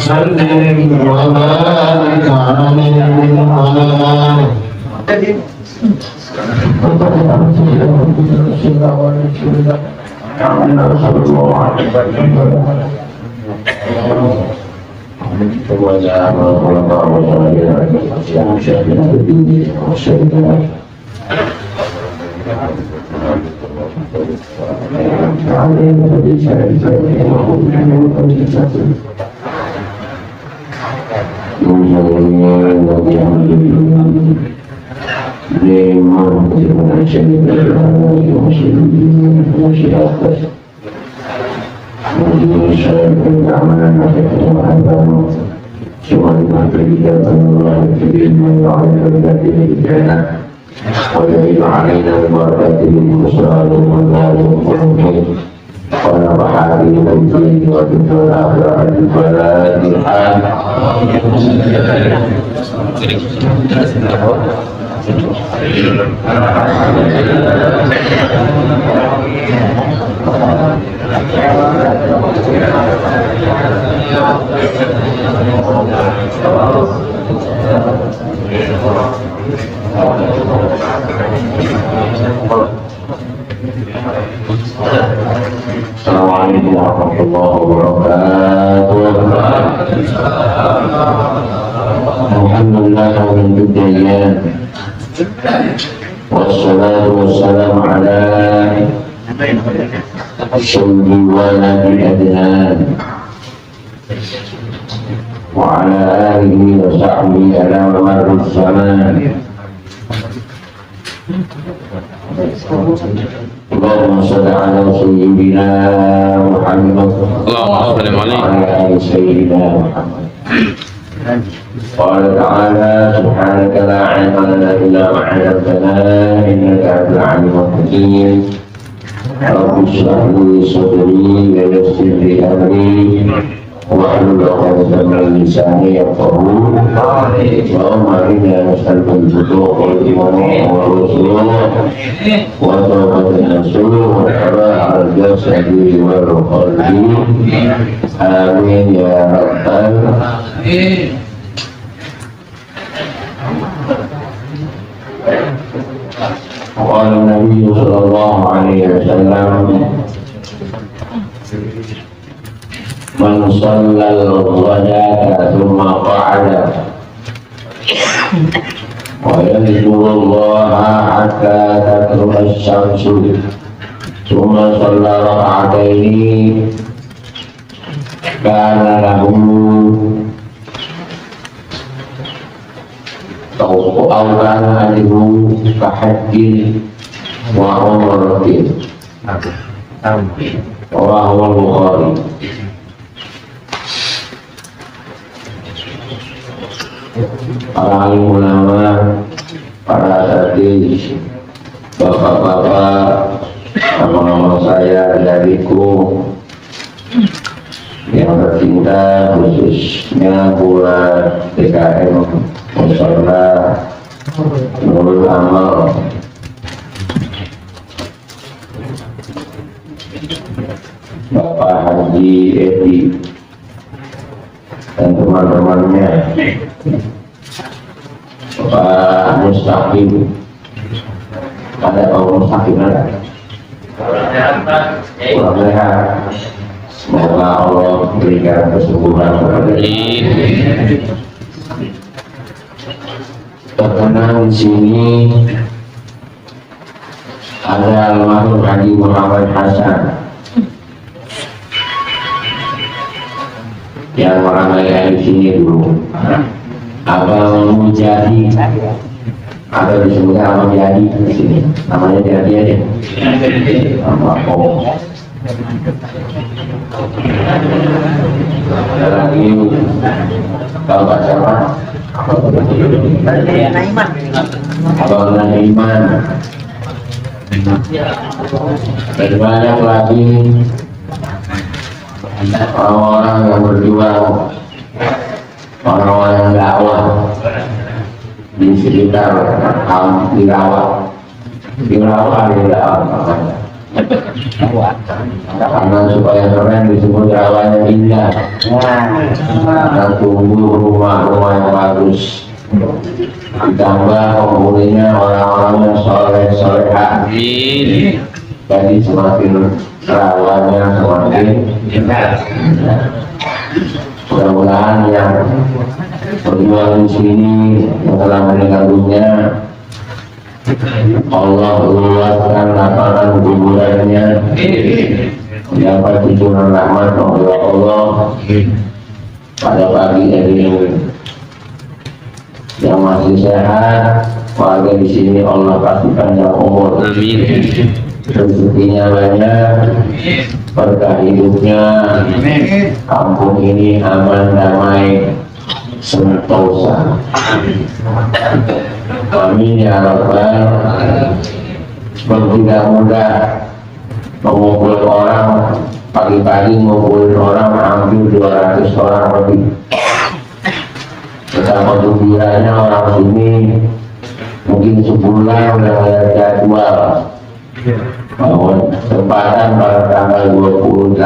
وسلم وبارك ويعيد علينا ببركاته البشرى والنار والخير ونفع بنا الدين وذكر الآخرة الفاتحة. Assalamualaikum warahmatullahi wabarakatuh. Alhamdulillah min bidayyan wassalatu wassalamu ala sayyidi waladi adnan wa ala alihi wa sahbihi ala marris zaman. Allahumma shalli ala sayyidina Muhammad wa ala ali sayyidina Muhammad. Qala ta'ala subhanaka la ilma lana illa ma 'allamtana innaka antal 'alimul hakim. Rabbi shrah li sadri wa yassir li amri wahlul 'uqdatam min lisani yafqahu qawli. Allahumma inna nas'aluka al-huda wal iman wal rusul wa tawbatan nasuh wa al jasadi wal qalbi. Amin ya rabbal alamin. قال النبي صلى الله عليه وسلم من صلى الغداة ثم قعد ويذكر الله حتى تطلع الشمس ثم صلى ركعتين كان له أو كان له كحج وعمرة. رواه البخاري. Para alim ulama, para asatidz, bapak-bapak, teman-teman saya dariku yang tercinta, khususnya buat DKM Musyola Nurul Amal, Bapak Haji Edi dan teman-temannya, Pak Mustaqim. Ada Pak Mustaqim ada? Kurang sehat. Semoga Allah berikan kesembuhan kepada kita. Terkenal di sini ada almarhum Haji Muhammad Hasan yang meramaikan di sini dulu. Abang Mujadi, atau disebutnya Abang Jadi di sini. Namanya Jadi aja. Ada lagi Bapak siapa? Bangunan iman. Dan banyak lagi orang-orang yang berjuang, orang-orang yang dakwah di sekitar kaum Dirawat di dakwah. Karena supaya keren disebut rawanya indah, karena tumbuh rumah-rumah yang bagus, ditambah penghuninya orang-orang yang soleh-solehah. Jadi semakin rawanya semakin indah. Mudah-mudahan yang berjuang di sini yang telah meninggal dunia, Allah luaskan lapangan kuburannya, dapat cucuran rahmat oleh Allah pada pagi hari ini. Yang masih sehat, warga di sini Allah pasti panjang umur. Rezekinya banyak, berkah hidupnya, kampung ini aman, damai, sentosa. Amin ya Rabbal. Tidak mudah mengumpul orang, pagi-pagi mengumpulin orang hampir 200 orang lebih. Betapa gembiranya orang sini, mungkin sebulan udah melihat jadwal bahwa tempatan pada tanggal 28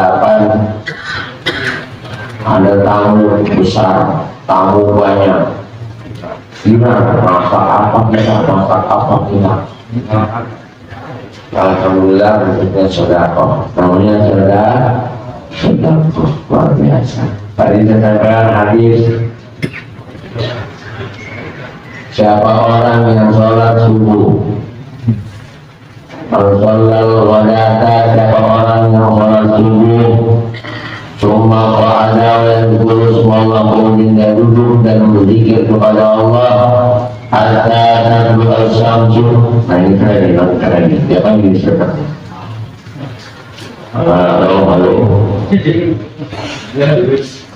ada tamu besar, tamu banyak. Gimana? Masak apa kita? Alhamdulillah bentuknya sedekah. Namanya sedekah luar biasa. Tadi saya sampaikan hadis, siapa orang yang sholat subuh, al-sholal wadata, siapa orang yang sholat subuh, cuma qa'ada yang kurus Allah, kemudian dia duduk dan berzikir kepada Allah hatta tadlu al-syamsu. Nah ini keren, dia kan gini seperti halo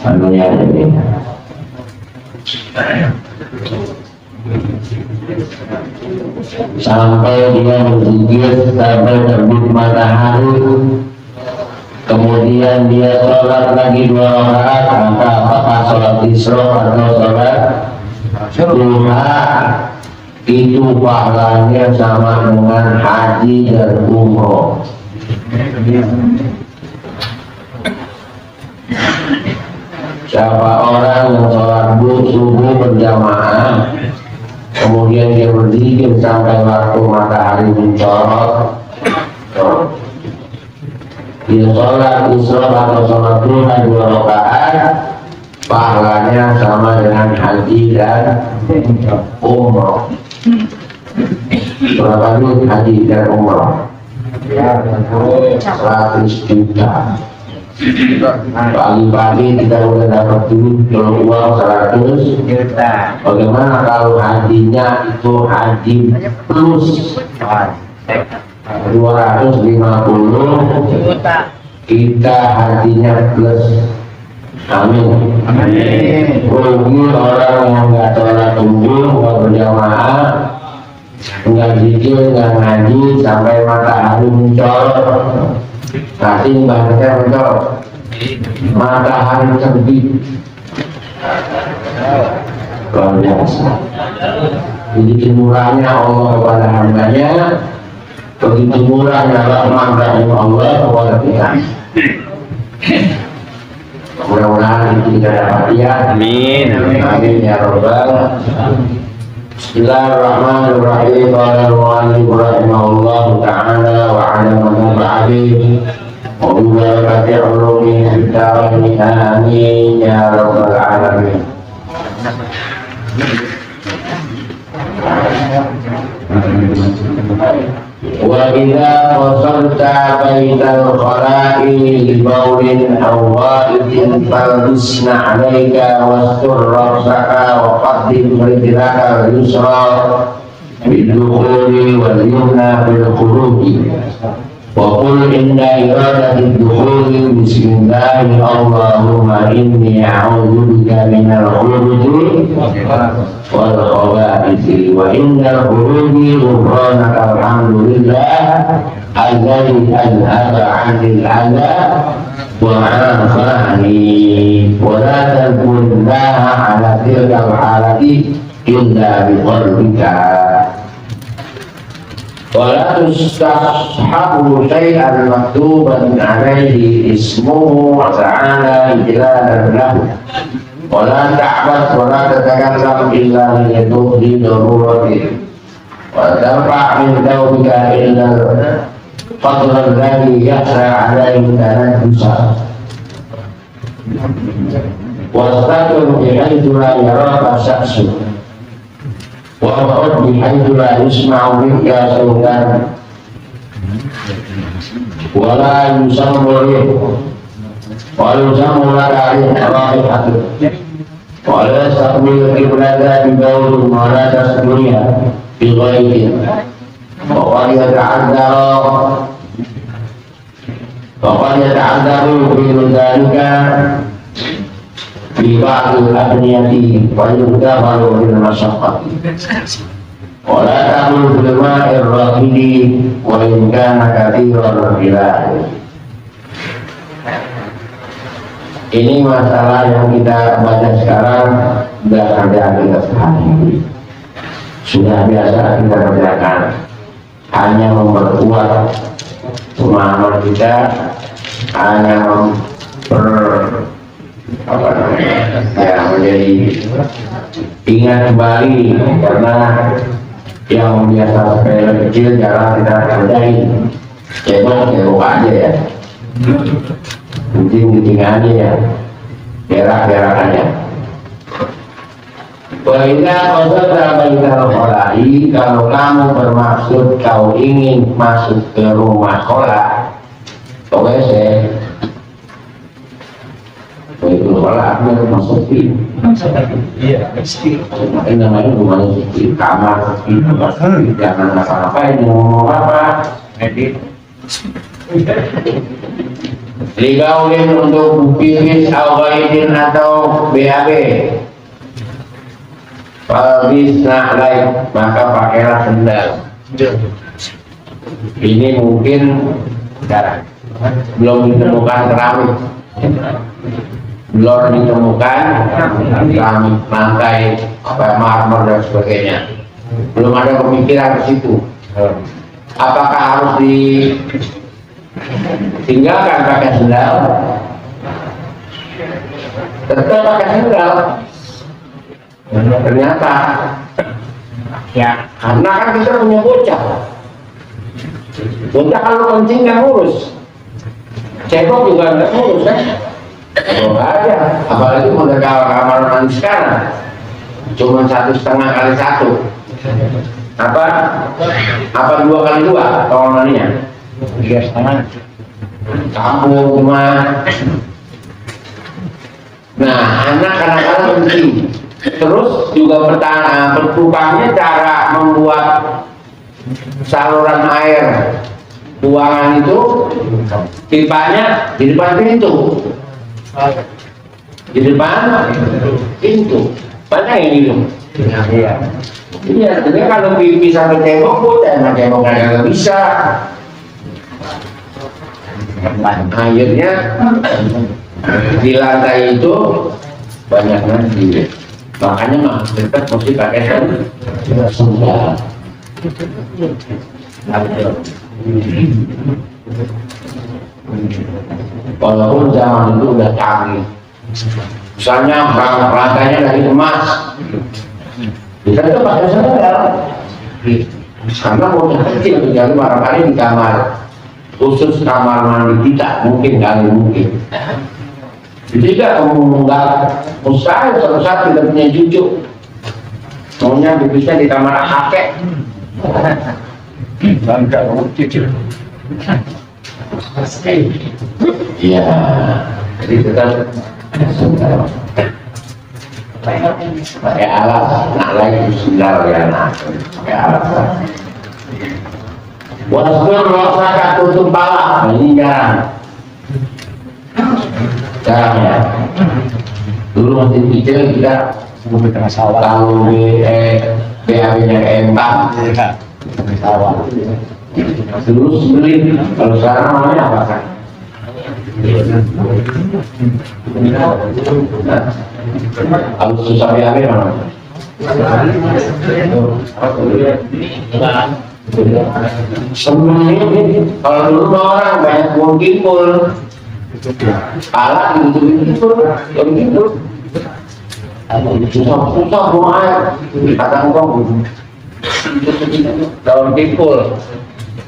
anunya ini sampai dia berzikir sampai terbit matahari. Kemudian dia sholat lagi 2 rakaat, maka apakah sholat isyraq atau sholat duha, itu pahalanya sama dengan haji dan umroh. Siapa orang yang sholat subuh berjamaah, kemudian dia berzikir sampai waktu matahari mencorot, dia sholat isyraq atau sholat duha 2 rakaat, pahalanya sama dengan haji dan umroh. Berapa duit haji dan umroh? 100 juta. Pagi-pagi kita udah dapat duit uang 100 juta. Bagaimana kalau hajinya itu haji plus 250 juta, kita hajinya plus. Amin. Rugi orang yang nggak sholat subuh, nggak berjamaah, nggak zikir, nggak ngaji sampai matahari mencolok. Kasih bahasanya mencolok, matahari terbit. Luar biasa. Begitu murahnya Allah kepada hambanya, begitu murahnya rahmat Allah kepada kita. Mudah-mudahan kita dapat ya. Amin. Amin ya Rabbal. Bismillahirrahmanirrahim. Qala al-mu'allif rahimahullah ta'ala wa 'ala man ba'di wa bi barakati 'ulumi ad-darain. Amin ya Rabbal alamin. Wa idza qasalta baital khala'i li bawlin aw wa'idin falbisna 'alaika wastur rabbaka wa qaddim rijlaka al-yusra bil-dukhuli wal yumna bil-khuruji. وقل عند إرادة الدخول بسم الله اللهم إني أعوذ بك من الخبث والخبائث وعند الخروج غفرانك الحمد لله الذي أذهب عني الأذى وعافاني ولا تذكر الله على تلك الحالة إلا بقلبك ولا تستصحب شيئا مكتوبا عليه اسمه تعالى إجلالا له ولا تعبث ولا تتكلم إلا ليتوب ضرورته وترفع من ثوبك إلا الفضل الذي يخشى عليه تنفسا واستقر بحيث لا يراك شخص واقعد بحيث لا يسمع منك صوتا ولا يسمع لك رائحة ولا تستقبل القبلة ببول ولا تستقبلها بغير وقد يتعذر في ذلك في بعض الأبنية ويدخل بالمشقة ولا تأكل بالماء الراكد وإن كان كثيرا الخلاف. Ini masalah yang kita baca sekarang sudah kerjaan kita sehari-hari, sudah biasa kita kerjakan, hanya memperkuat pemahaman kita, hanya menjadi ingat kembali karena yang biasa sepele kecil jarang kita kerjain, cebok aja ya, kucing aja ya, berak aja. Baiklah maksudnya kalau kamu bermaksud kau ingin masuk ke rumah sekolah, ke WC, itu sekolah rumah sepi. Iya, sepi. Ini namanya rumah sepi, kamar sepi, jangan ngapa-ngapain, ngomong apa, edit. Ligaulin untuk bukit al-ghaidin atau BAB. Bisna lain, maka pakailah sendal. Ini mungkin belum ditemukan keramik, belum ditemukan keramik lantai, marmer dan sebagainya. Belum ada pemikiran ke situ. Apakah harus ditinggalkan pakai sendal? Tetap pakai sendal. Ternyata ya karena kan kita punya bocah kalau kencing nggak ngurus, cebok juga nggak ngurus kan, nggak ada. Apalagi model kamar mandi sekarang cuma 1,5 kali 1, apa 2 kali 2 kamar mandinya, 3,5 kampung cuma. Nah anak kadang-kadang kencing. Terus juga bertukangnya cara membuat saluran air buangan itu pipanya di depan pintu, banyak yang minum. Iya, jadi kalau pipi satu cebok boleh, nah cebok nggak bisa. Akhirnya di lantai itu banyak nanti. Makanya tetap mesti pakai sendal. Walaupun zaman itu udah canggih, misalnya rantainya dari emas, bisa itu pakai sendal. Karena udah kecil, jadi barangkali di kamar khusus kamar mandi kita mungkin. Tidak mustahil suatu saat tidak punya cucu, maunya bibisnya di kamar kakek. Bangga cucu. Iya, jadi tetap pakai alat, nak lagi sendal ya, pakai alat. Wasbir rasa tutup pala. Nah, ini jarang. Jarang ya. Dulu masih kecil kita kalau BAB-nya empat sawah. Dulu beli. Kalau sekarang namanya apa kan? Kalau susah BAB mana? Kalau dulu orang banyak kumpul alat gitu susah rumah kadang daun kipul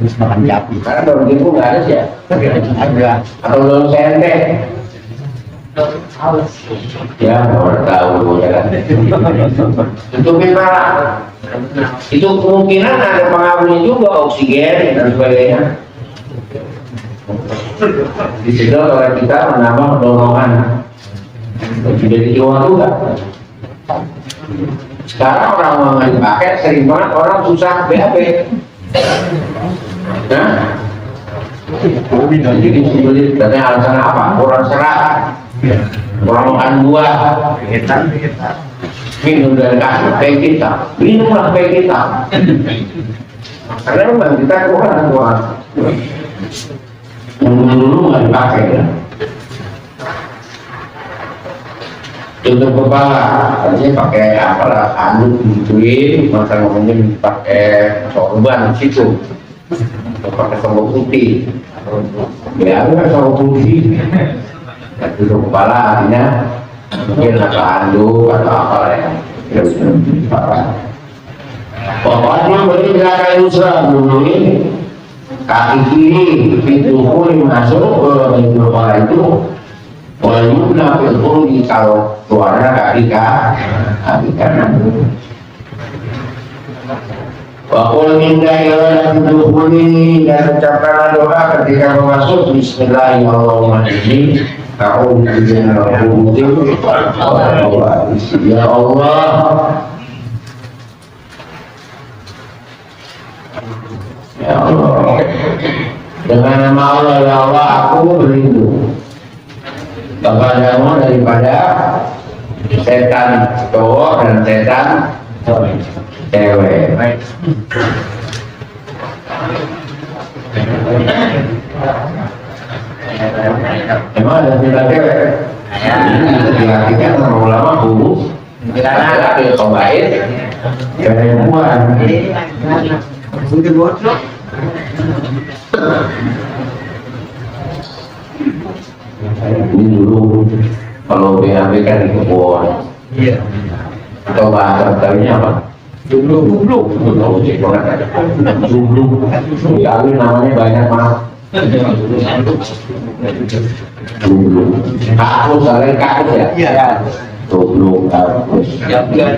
terus makan japi karena daun kipul nggak ada sih ya ada atau daun sente ya orang tahu ya kan itu kita itu kemungkinan ada pengaruhnya juga oksigen dan sebagainya di situ kalau kita menambah dorongan jadi jiwa juga. Sekarang orang mau dipakai sering banget orang susah BAB. Nah, jadi sulit. Katanya alasan apa? Kurang serat, kurang makan buah, minum dari kasih kayak kita, minumlah kayak kita. Karena memang kita kurang buah. Dulu nggak dipakai ya. Tutup kepala, artinya pakai apa lah, anduk gituin, masa ngomongin pakai sorban di situ, pakai sorban putih, ya ada sorban putih, tutup kepala artinya mungkin ada anduk atau apa lah ya, pokoknya beri gerakan yusra dulu ini, kaki kiri, pintu kuning masuk ke pintu kepala itu. Walaupun nafil di kalau keluarnya kaki kanan. Wakul minta ilalah tubuh ini dan ucapkanlah doa ketika masuk Bismillahirrahmanirrahim. A'udzu billahi ya Allah. Ya Allah. Dengan nama Allah ya Allah aku berlindung kepadamu daripada setan cowok dan setan cewek. Emang ada setan cewek? Diartikan sama ulama huruf laki-laki kebaik perempuan. Ini dulu kalau BAB kan di kebun. Iya. Atau bahasa Betawinya apa? Jumbluk. Jumbluk. Kali namanya banyak maaf. Jumbluk. Kakus, kalian kakus ya? Iya. Jumbluk, kakus. Jamban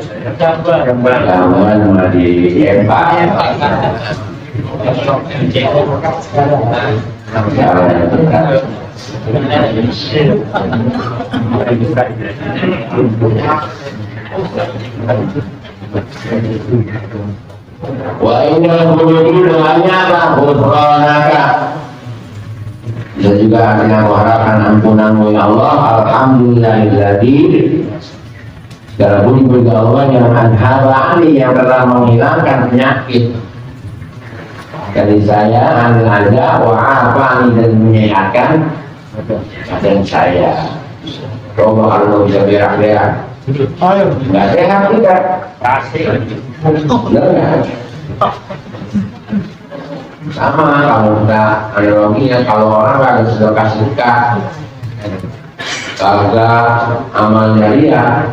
sama di empat. Wa inna hujudin dengannya apa? Ghufranaka. Dan juga artinya mengharapkan ampunanmu ya Allah. Alhamdulillahilladzi segala puji bagi Allah yang anhabani yang telah menghilangkan penyakit dari saya, anda wa'afani dan menyehatkan dan saya. Coba kalau bisa berak-berak nggak sehat kita sama kalau kita analoginya kalau orang nggak ada sedekah sedekah kagak amal jariah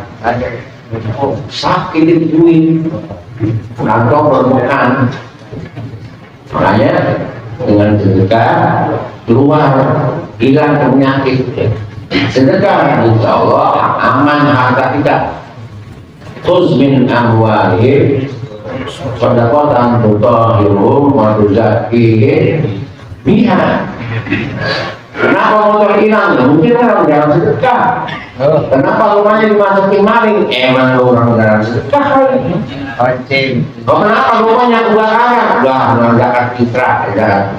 sakit dituin kantong berbukan. Makanya dengan sedekah keluar hilang penyakit. Sedekah insya Allah aman harta kita. Khuz min amwalihim shadaqatan tutahhiruhum wa tuzakkihim biha. Kenapa motor hilang? Mungkin orang jarang sedekah. Kenapa rumahnya dimasukin maling? Emang orang jarang sedekah kali. Kenapa rumahnya kebakaran? Nggak zakat fitrah, nggak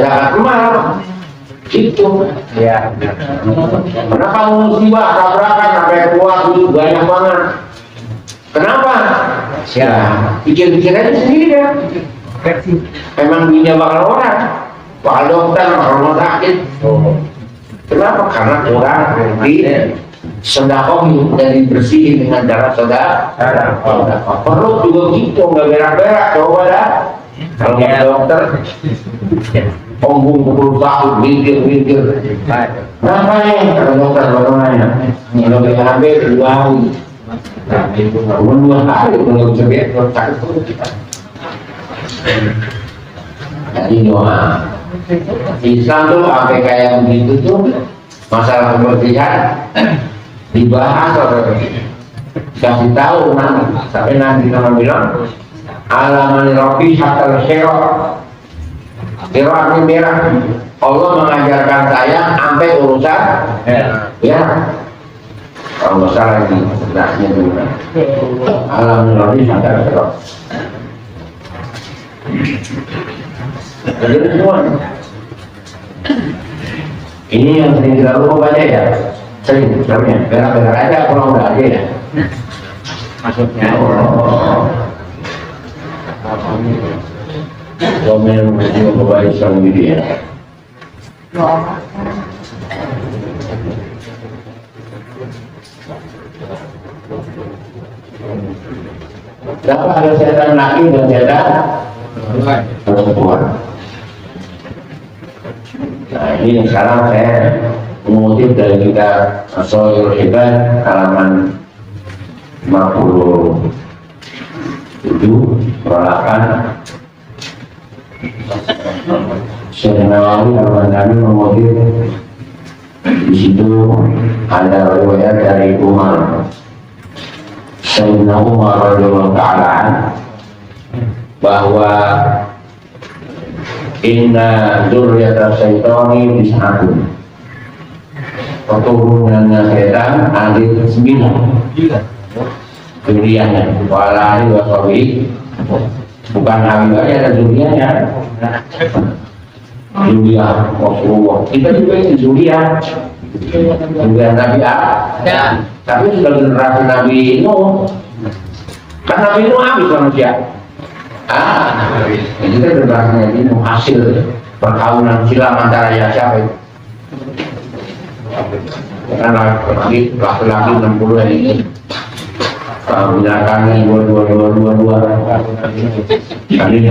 zakat mal. Itu ya. Kenapa musibah tabrakan sampai keluar itu banyak banget? Kenapa? Ya, pikir-pikir aja sendiri ya. Memang dunia bakal orang. Pak dokter, rumah sakit. Kenapa? Karena kurang di sedekah dan dibersihin dengan cara sedekah. Perut juga gitu, nggak berak-berak. Coba dah. Kalau nggak dokter, punggung pukul sakit, mikir. Ngapain? Kalau dokter bagaimana? Kalau BHB dua hari, kalau bisa berak sakit. Jadi doa. Islam tuh sampai kayak begitu tuh masalah kebersihan dibahas atau kasih tahu nanti sampai nanti nama bilang alaman rofi hatta syirah arti merah. Allah mengajarkan saya sampai urusan ya kalau salah lagi dasnya dulu alaman rofi hatta syirah. Jadi semua ini yang sering kita lupa baca ya, sering sebenarnya berak-berak aja kalau nggak ada ya. Maksudnya komen juga kebaik sama diri ya. Dapat ada setan laki dan setan perempuan. Nah ini sekarang saya mengutip dari kitab As-Sohihul Ibad halaman 57 perolahan Syekh Nawawi Al-Bandani mengutip di situ ada riwayat dari Umar Sayyidina Umar radhiyallahu ta'ala bahwa inna dzurriyyata syaitani bis'atun, keturunannya setan ada 9 zuriyahnya wala wa sawi, bukan hambanya ada zuriyahnya, zuriyah Rasulullah. Kita juga ini zuriyah Nabi Adam, tapi sudah generasi Nabi Nuh. Kan Nabi Nuh habis manusia. Itu kan generasinya ini hasil perkaunan silam antara ya siapa itu? Karena laki-laki 60 ini binatangnya 22 kali ini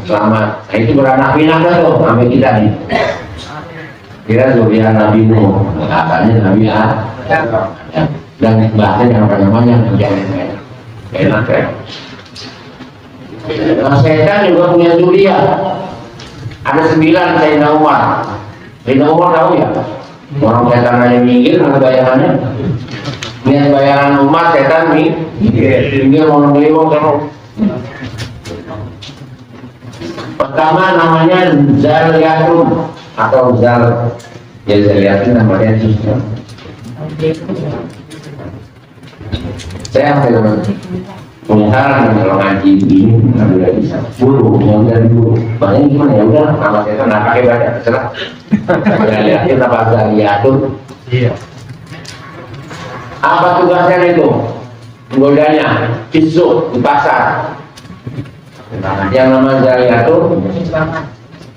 selamat. Nah, itu beranak pinak tuh sampai kita nih. Kira zuriat Nabi Nuh, katanya Nabi Adam. Dan bahasanya apa-namanya menjadi enak ya. Nah, setan juga punya zuriat. Ada 9 Sayyidina Umar. Sayyidina Umar tahu ya? Orang setan aja minggir, ada bayangannya. Lihat bayangan umat setan minggir mau ngelewong terus. Pertama namanya Zaryatun atau Zal. Jadi Zaryatun namanya susah. Saya punya saran kalau ngaji ini nggak udah bisa guru yang dari guru banyak gimana ya udah nama saya nggak pakai baca terserah lihatin apa Zaryatun. Iya. Apa tugasnya itu? Menggodanya kisuk di pasar. Yang nama Zaryatun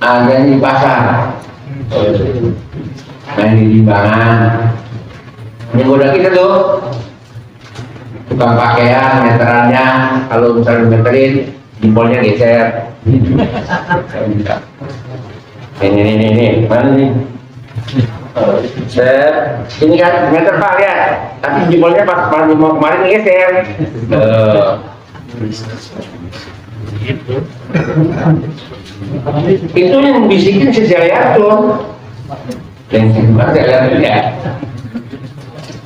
ada di pasar. Main di timbangan. Menggoda kita tuh tukang pakaian, meterannya, kalau misalnya meterin, jempolnya geser. Ini, mana nih? Ini kan meter Pak ya, tapi jempolnya pas mau kemarin geser. Itu yang bisikin si Zaryatun. Yang kedua Zaryatun ya.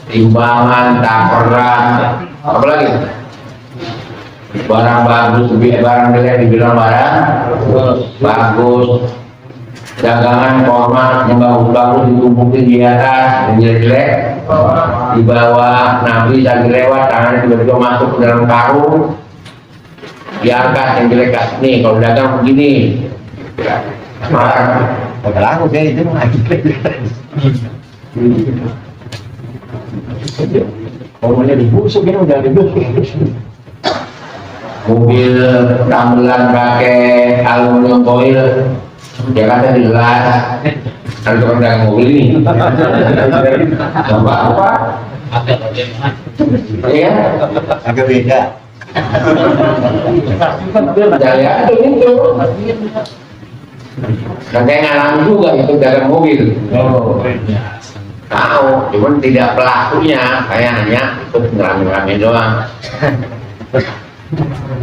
Timbangan, takeran, apa lagi? Barang bagus, barang jelek dibilang barang bagus. dagangan formal yang bagus-bagus ditumpukin di atas, yang jelek-jelek di bawah. Nabi lagi lewat, tangannya tiba-tiba masuk ke dalam karung, diangkat yang jelek nih. Kalau dagang begini, marah. Kalau aku saya itu ngaji. Kalau dibusuk ini udah dibusuk. Mobil gamelan pakai aluminium foil, Jakarta di gelas. Ada tukang dagang mobil ini. Apa? Iya, Agak beda. Jaya itu. Dan saya ngalamin juga itu dagang mobil. Oh. Tahu, cuman tidak pelakunya. Saya hanya ikut ngeramin-ngeramin doang.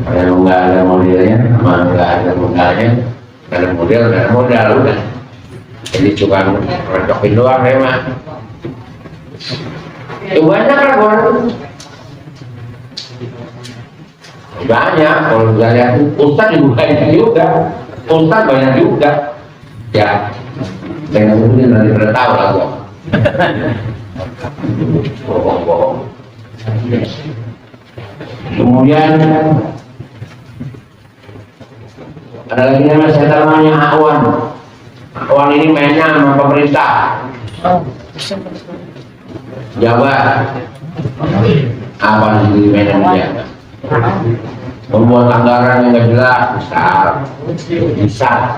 Kalau nggak ada modelnya, sama nggak ada modalnya, nggak ada model, nggak ada modal udah. Jadi cuma recokin doang memang. Ya banyak lah orang. Banyak, kalau kita lihat Ustaz juga banyak juga. Ustaz banyak juga. Ya, saya mungkin nanti pada tahu lah gua. Bohong-bohong. Kemudian ada lagi namanya Awan. Awan ini mainnya sama pemerintah. Jabat. Apa sih mainnya dia? Membuat anggaran yang nggak jelas, bisa.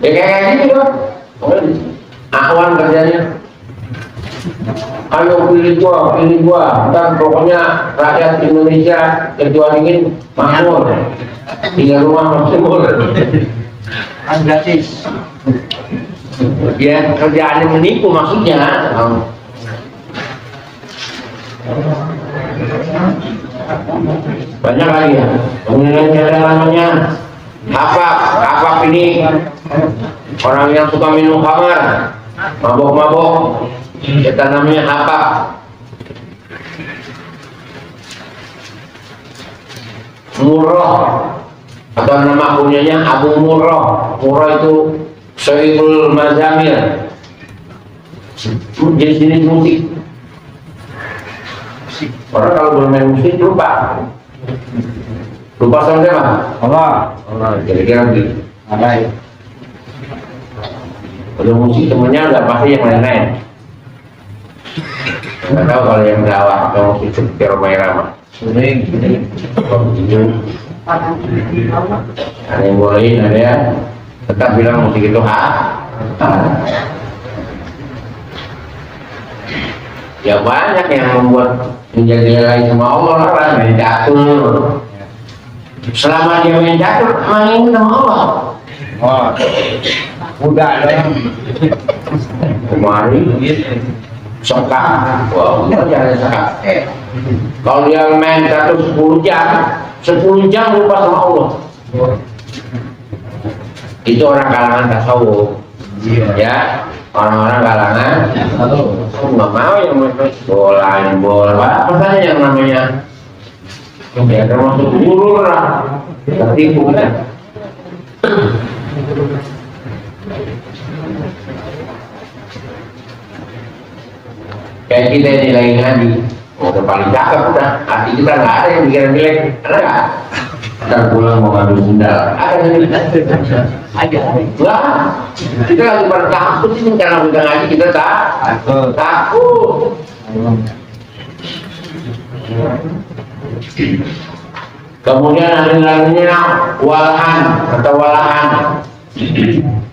Ya kayak gini loh. Awan kerjanya. Ayo pilih gua, dan pokoknya rakyat Indonesia kecuali ingin makmur, tinggal rumah makmur. Gratis. Ya kerjaannya menipu maksudnya. Banyak lagi ya. Kemudian ada namanya Hapak ini orang yang suka minum khamar, mabok-mabok. Kita namanya Hapak. Murrah atau nama kunyanya Abu Murrah. Murrah itu Syaikul Mazamir, jenis-jenis musik. Orang kalau bermain musik lupa sama siapa? Allah. Kira-kira begitu. Alright. Kalau musik temennya udah pasti yang lain-lain. Nggak tahu kalau yang dakwah atau musik seperti Romai Rama. Sering. Ada yang bolehin, ada yang tetap bilang musik itu ya banyak yang membuat menjadi lain sama Allah lah, main catur. Selama dia main catur, main sama Allah. Oh. Udah dong. Kemarin sekak, wah jangan sekak. Kalau dia main catur 10 jam lupa sama Allah. Itu orang kalangan tasawuf. Ya, orang-orang kalangan nggak mau yang bola apa saja yang namanya ya termasuk guru lah, tertipu kita. Kayak kita ini lagi ngaji, udah paling cakep udah, hati kita nggak ada yang pikiran jelek, ada nggak? Ntar pulang mau ngambil sendal, ada lah, kita lagi pada takut ini karena kita ngaji kita takut. Kemudian ada lainnya walahan atau walahan.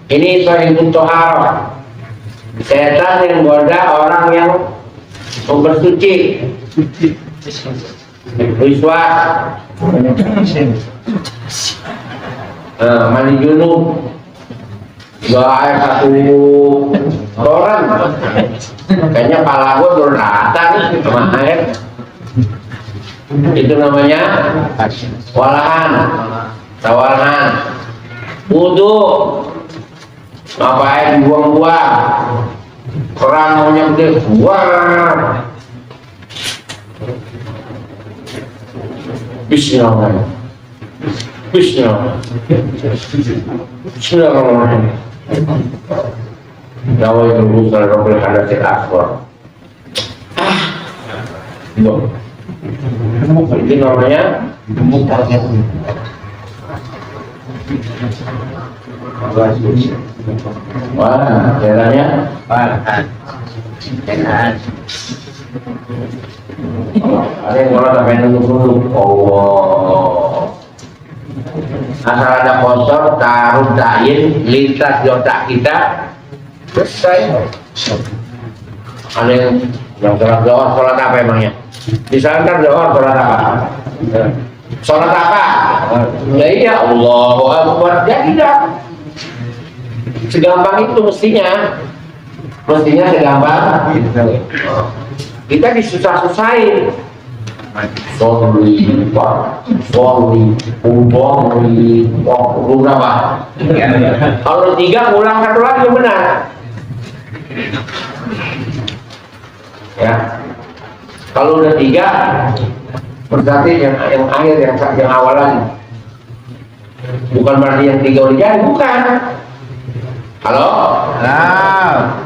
Ini sahibut tohar, setan yang goda orang yang bersuci, riswah, mandi junub, bawa air 1 toren. Kayaknya pala gue turun rata nih sama air. Itu namanya walahan, tawalahan. Wudu, ngapain dibuang-buang? Kerang maunya gede, buang. Bismillahirrahmanirrahim. Bismillahirrahmanirrahim. Nawaitu ghusla rabbil hadatsil akbar. Ini namanya wah, caranya ada yang orang sampai nunggu Allah. Asal ada kosor, taruh dain, lintas di otak kita, selesai. Ada yang sholat doa, sholat apa emangnya? Disarankan doa, sholat apa? Sholat apa? Ya iya, Allahu Akbar. Ya tidak. Segampang itu mestinya. Mestinya segampang. Kita disusah-susahin. Sorry, berapa? Kalau 3 ulang 1 lagi benar. Ya. Kalau udah 3, berarti yang akhir yang awal lagi. Bukan berarti yang 3 udah jadi, bukan. Halo? Nah,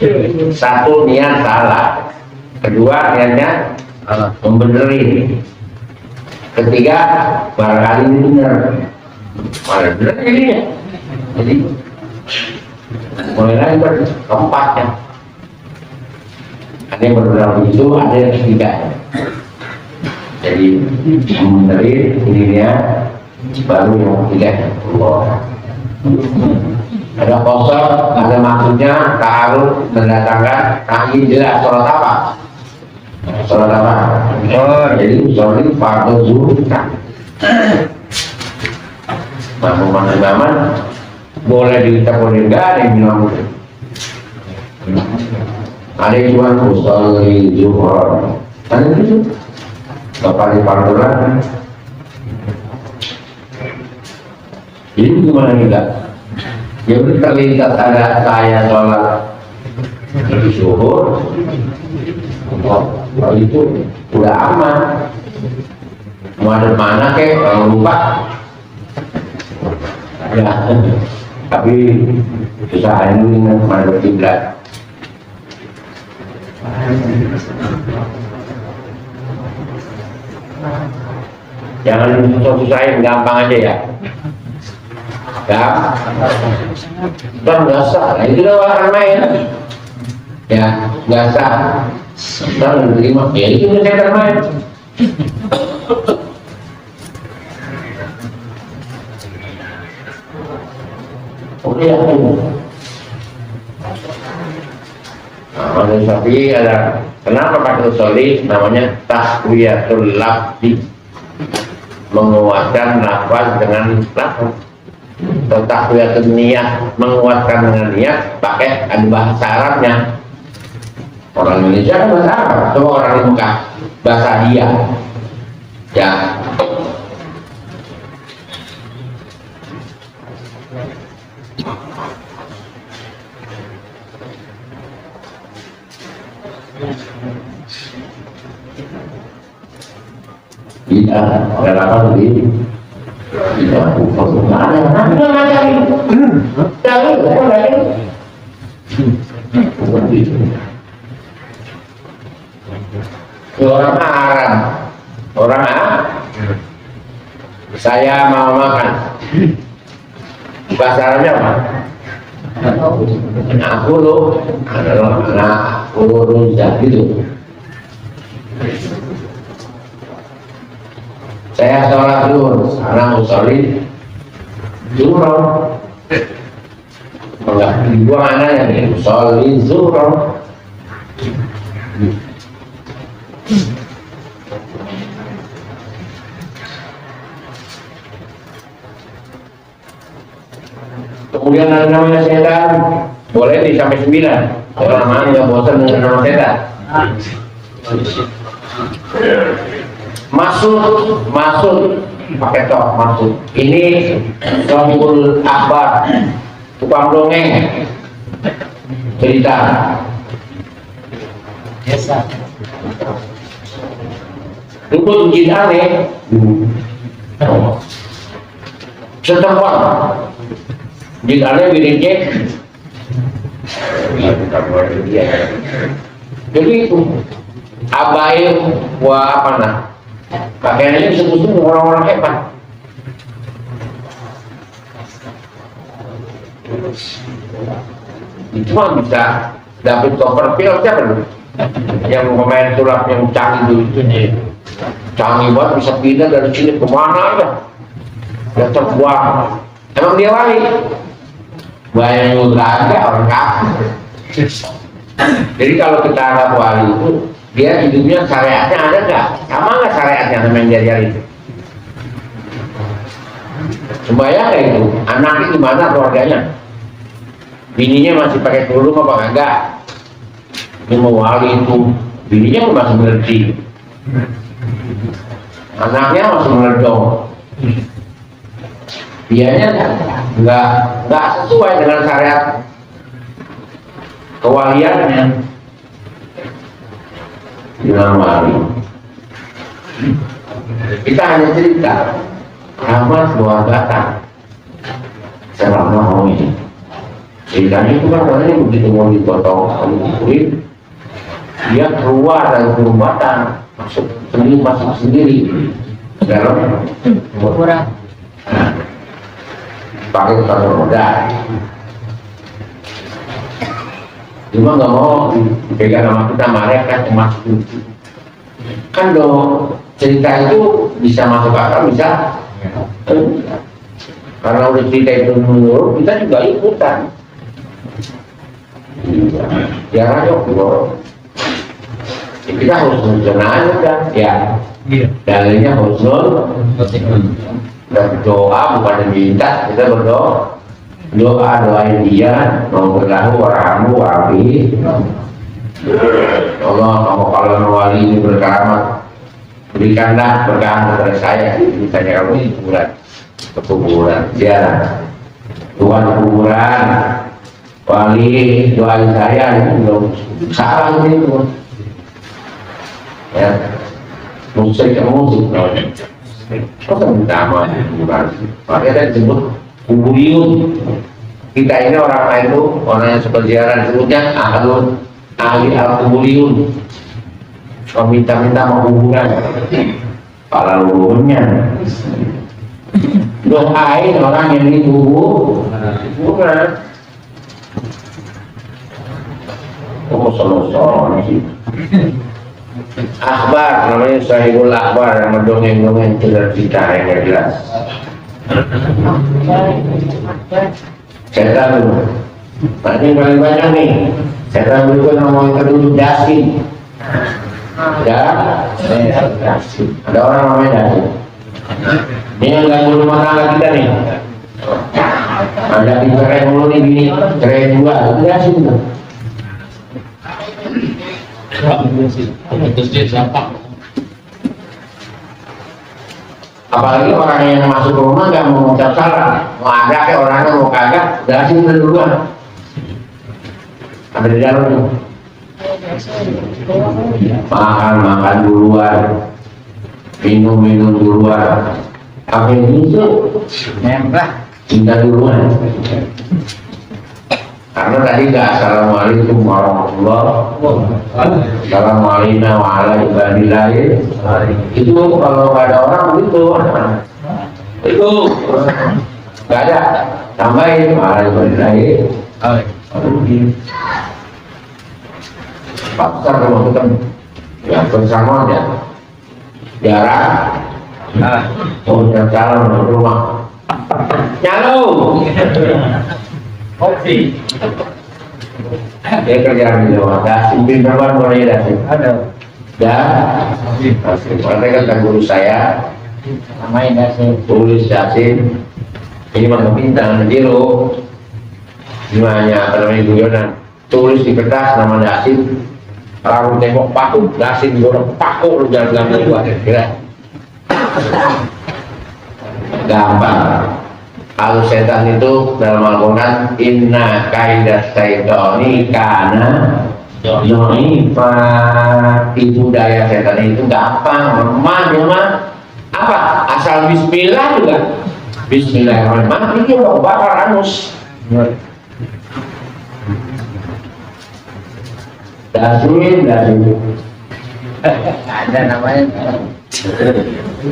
1 niat salah. 2 niatnya membenerin. 3 barangkali ini benar. Malah benar jadinya. Jadi mulai lagi keempatnya. Ada yang berbeda itu, ada yang 3. Jadi membenerin dirinya baru yang 3. Allah. Ada kosong, ada maksudnya taruh mendatangkan. Nah ini jelas sholat apa? Sholat apa? Jadi sholat fardu zuhur. Imaman boleh diucap boleh enggak, ada yang bilang boleh. Ada yang cuma sholat zuhur. Ada itu bapak di fardu lagi. Jadi gimana kita? Ya terlintas ada saya sholat di zuhur. Kalau itu udah aman. Mau ada mana kek kalau lupa. Ya, tapi usahain dulu dengan madhab kiblat. Jangan susah-susahin, gampang aja ya. Ya, kan nggak sah. Nah, itu orang main. Ya, nggak sah. Dan terima. Ya itu saya main. Oke, Nah, Syafi'i ada kenapa pakai usholi namanya tahwiyatul lafzi, menguatkan lafaz dengan lafaz. Atau tahwiyatul niat, menguatkan dengan niat pakai ada bahasa Arabnya. Orang Indonesia kan bahasa Arab, atau orang di Mekah bahasa dia. Ya. Iya, ada apa lagi? Iya, nggak ada itu. Orang Arab, orang Arab. Saya mau makan. Bahasa Arabnya apa? Aku lo, anak uruzah gitu. Saya sholat zuhur, anak usolin zuhur. Enggak, gua anak yang usolin zuhur. Kemudian ada namanya setan, boleh di sampai 9. Kalau namanya nggak bosan dengan nama setan. Masuk pakai tok masuk. Ini Sohibul Akbar, tukang dongeng, cerita. Biasa. Itu jin aneh. setempat jika ada bidik jadi itu abai apa nah pakaiannya disebut orang-orang hebat. Cuma bisa dapat Copperfield siapa dulu yang pemain sulap yang canggih dulu itu canggih banget bisa pindah dari sini kemana aja udah terbuang emang dia wali banyak juga aja orang kafir. Jadi kalau kita anggap wali itu dia hidupnya syariatnya ada nggak sama nggak syariatnya sama yang diajar itu sembahyang kayak itu anaknya gimana keluarganya bininya masih pakai kerudung apa enggak ini mau wali itu bininya masih mengerti anaknya masih meledong dianya nggak sesuai dengan syariat kewaliannya dengan wali kita hanya cerita Ahmad luar batang selama ini ceritanya itu kan orangnya begitu mau dipotong kulit dia keluar dari kurung batang masuk sendiri dalam ukuran pakai sepatu roda cuma nggak mau dipegang sama kita mereka masuk kan dong cerita itu bisa masuk akal bisa karena udah cerita itu menurut kita juga ikutan ya yuk kita harus menjenang kan ya dalilnya husnul dan doa bukan minta kita berdoa doain dia mau berlahu warahmu wabi Allah kamu kalau wali ini berkaramat berikanlah berkah kepada saya misalnya kamu ke kuburan ya Tuhan kuburan wali doain saya belum salah itu ya musik kok sama kuburan makanya disebut kuburiyun kita ini orang itu orang yang suka ziarah disebutnya ahli al-kuburiyun meminta-minta mau kuburan para leluhurnya doain orang yang di kuburan solo sih akhbar namanya sahibul akhbar yang mendongeng-dongeng cerita yang gak jelas setan dulu nanti paling banyak nih setan dulu kan ngomongin keduduk Dasin Dasin ada orang namanya Dasin ini yang ganggu rumah tangga kita nih ada cerai mulu nih bini cerai dua Dasin tuh apalagi orang yang masuk ke rumah nggak mau ngucap salam mau ada kayak orangnya mau kagak Dasin duluan ada di dalam tuh makan duluan minum duluan apa ini tuh nempel cinta duluan karena tadi nggak assalamualaikum warahmatullahi wabarakatuh assalamualaikum warahmatullahi wabarakatuh itu kalau nggak ada orang begitu itu nggak ada tambahin warahmatullahi wabarakatuh paksa kalau ketemu ya bersama aja jarak udah salam di rumah nyalo kopi dia kerjaan di Jawa Dasin berapa mulai Dasin ada Dasin mereka kan guru saya namanya Dasin tulis Dasin ini mah bintang biru gimana apa namanya guyonan tulis di kertas nama Dasin kalau tembok paku Dasin goreng paku lu jangan bilang gua kira gampang. Kalau setan itu dalam Al-Quran inna kaidah syaitani kana dhaifa itu daya setan itu gampang lemah dia mah apa asal bismillah juga Bismillahirrahmanirrahim. Ini mau bakar anus. Dasin. Ada namanya.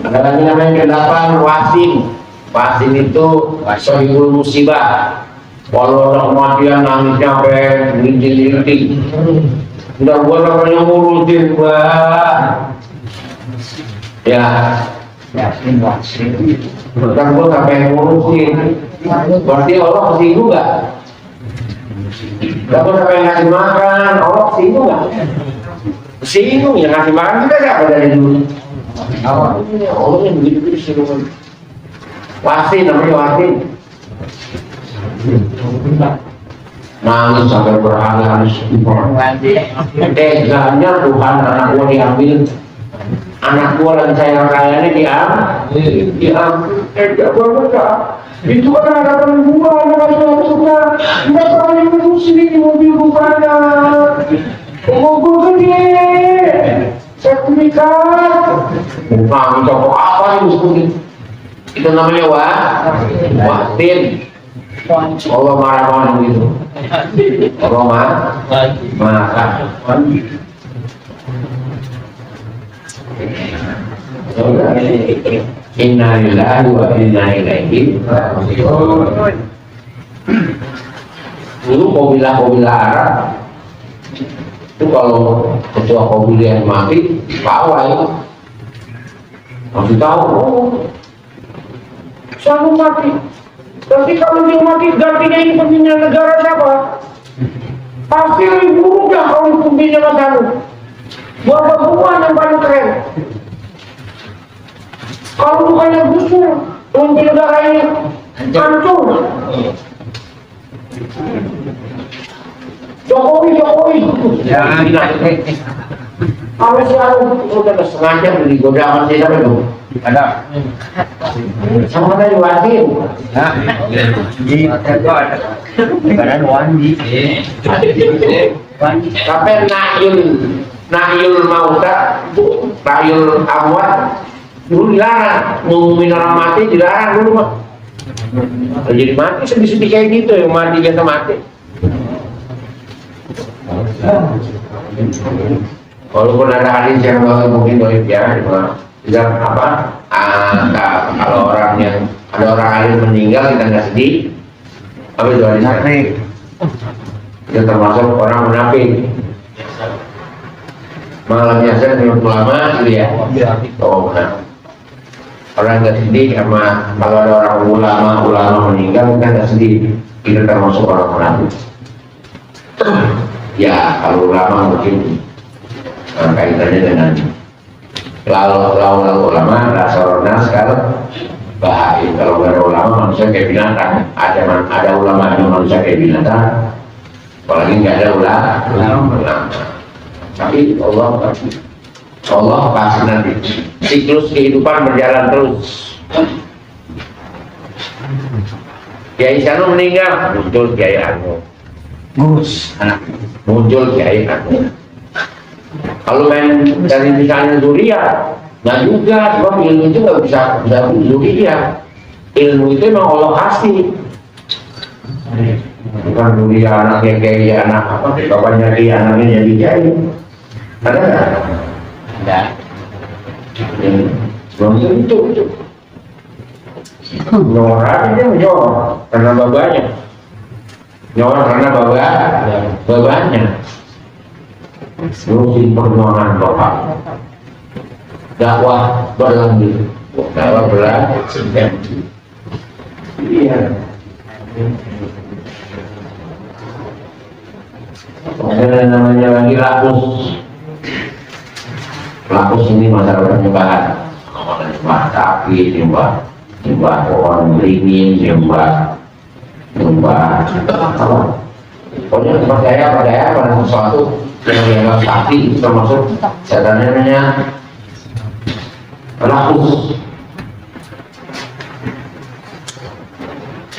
Ada lagi namanya ke-8 wasin. Wasin itu sohibul musibah. Kalau orang kematian nangisnya sampai linting-linting. Udah gua namanya ngurusin Mbak. Ya. Yasin. Udah gua sampai ngurusin. Berarti Allah kesinggung nggak? Udah gua sampai ngasih makan, Allah kesinggung nggak? Kesinggung ya, ngasih makan kita nggak dari dulu. Allah yang begitu kesinggung. Wasin namanya wasin. Nangis sampai berhari-hari teganya Tuhan, anak gua diambil, anak gua lagi sayang kayaknya diambil, tega banget kak. Itu kan harapan gua, anak suka nggak kali ngurusin di mobil bukannya mobil gede sertifikat bukan coba apa ini itu namanya watin. Allah marah gitu. Allah marah. Inna lillahi wa inna ilaihi raji'un. Dulu kabilah Arab itu kalau ketua kabilah yang mati, pawai masih tahu. Selalu mati. Tapi kalau dia mati gantinya ini pemimpin negara siapa? Pasti lebih mudah kalau pemimpinnya Mas Anu. Bapak Buan yang paling keren. Kalau bukannya Gus Dur, pemimpin negara ini hancur. Jokowi. Kalau si Anu udah sengaja digodakan sih sampai dong. Ada. Sama tadi wasin. Nah, di ada wandi. Tapi Nahyul Mauta, Nahyul Amwat dulu dilarang, ngumumin orang mati dilarang dulu mah. Jadi mati sedih-sedih kayak gitu, yang mati biasa mati. Walaupun ada hadis yang mungkin doib ya, tidak apa? Kalau ada orang alim meninggal kita nggak sedih, apa itu hadisnya? Itu termasuk orang munafik. Malam biasa dengan ulama gitu ya. Oh benar. Orang nggak sedih sama kalau ada orang ulama meninggal kita nggak sedih. Kita termasuk orang munafik. Ya kalau ulama mungkin kaitannya dengan lalu ulama rasulullah sekarang bahaya. Kalau ada ulama manusia kayak binatang, ada ulama yang manusia kayak binatang, apalagi nggak ada ulama. Tapi Allah pasti nanti siklus kehidupan berjalan terus. Kiai Sanu meninggal, muncul Kiai Anu, muncul Kiai Anu. Kalau main dari misalnya Zuriya, nggak juga, sebab ilmu itu nggak bisa Zuriya. Ilmu itu memang Allah kasih. Bukan Zuriya anaknya Kiai, anak apa? Bapaknya Kiai, anaknya jadi Kiai. Ada nggak? Ada. Belum tentu. Nyorang dia menyorang karena babanya. Nyorang karena babanya. Terusin perjuangan Bapak. Dakwah berlanjut. Dakwah berlanjut. Iya. Ada namanya lagi Lakus ini masalah penyembahan. Nyembah sapi, nyembah pohon beringin, nyembah apa? Pokoknya percaya pada sesuatu yang dianggap sakti itu termasuk setan namanya lakus.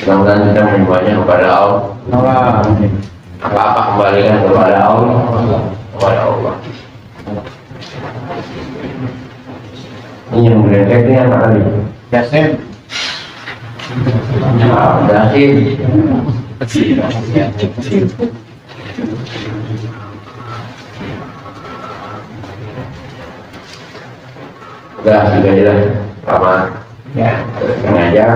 Mudah-mudahan kita menyembahnya kepada Allah. Apa kembalikan kepada Allah. Ini yang beredek ini apa tadi? Yasin. Dasin. Udah, tiga aja lah. Lama. Ya. Mengajar.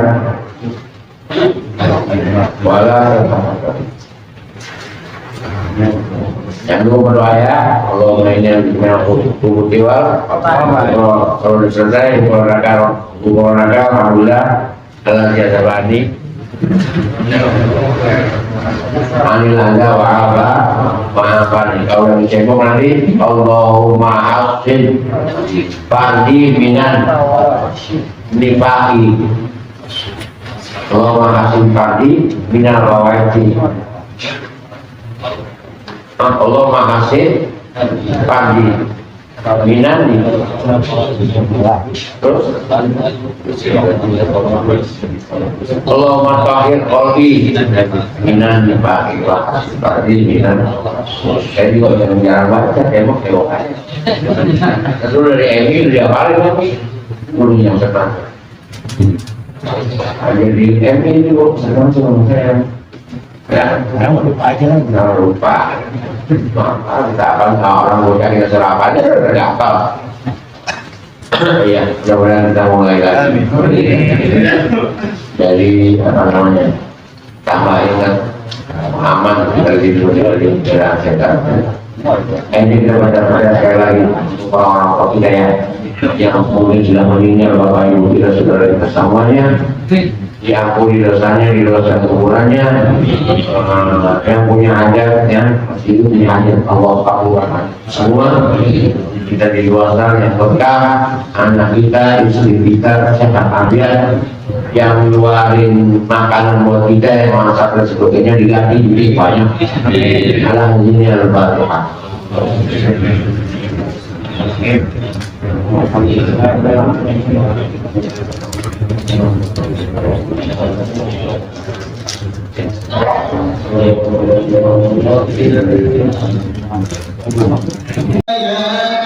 Wala. Yang dulu berdoa ya, kalau mainnya tubuh tiwal, kalau udah selesai, olahraga, alhamdulillah, dalam jasa bani. Anilanda wa'aba maafkan kalau yang cebok nanti Allahumma hafsin Fandi minan nifaki Allahumma hafsin Fandi minan rawati Allahumma hafsin Fandi minan terus Allahumma tahir qalbi minan nifaqi wa qalbi minan. Saya juga jarang baca tembok aja. Terus dari Emil dia paling lagi guru yang senang. Jadi Emil juga senang sama saya. Ya, Jangan lupa aja lah. jangan lupa. Kita akan orang mau cari serapannya udah gampang. Iya, mudah-mudahan kita mulai lagi. Jadi apa namanya? Tambah ingat aman dari dunia di dalam setan. Ini kita baca sekali lagi orang-orang kita yang mungkin sudah meninggal Bapak Ibu kita saudara kita semuanya. Diampuni dosanya di dosa kuburannya, yang punya hajat ya itu punya hajat Allah kabulkan semua. Kita di luar sana yang berkah, anak kita, istri kita sehat afiat, yang ngeluarin makanan buat kita yang masak dan sebagainya diganti jadi banyak. Alhamdulillah al-Fatihah. Ya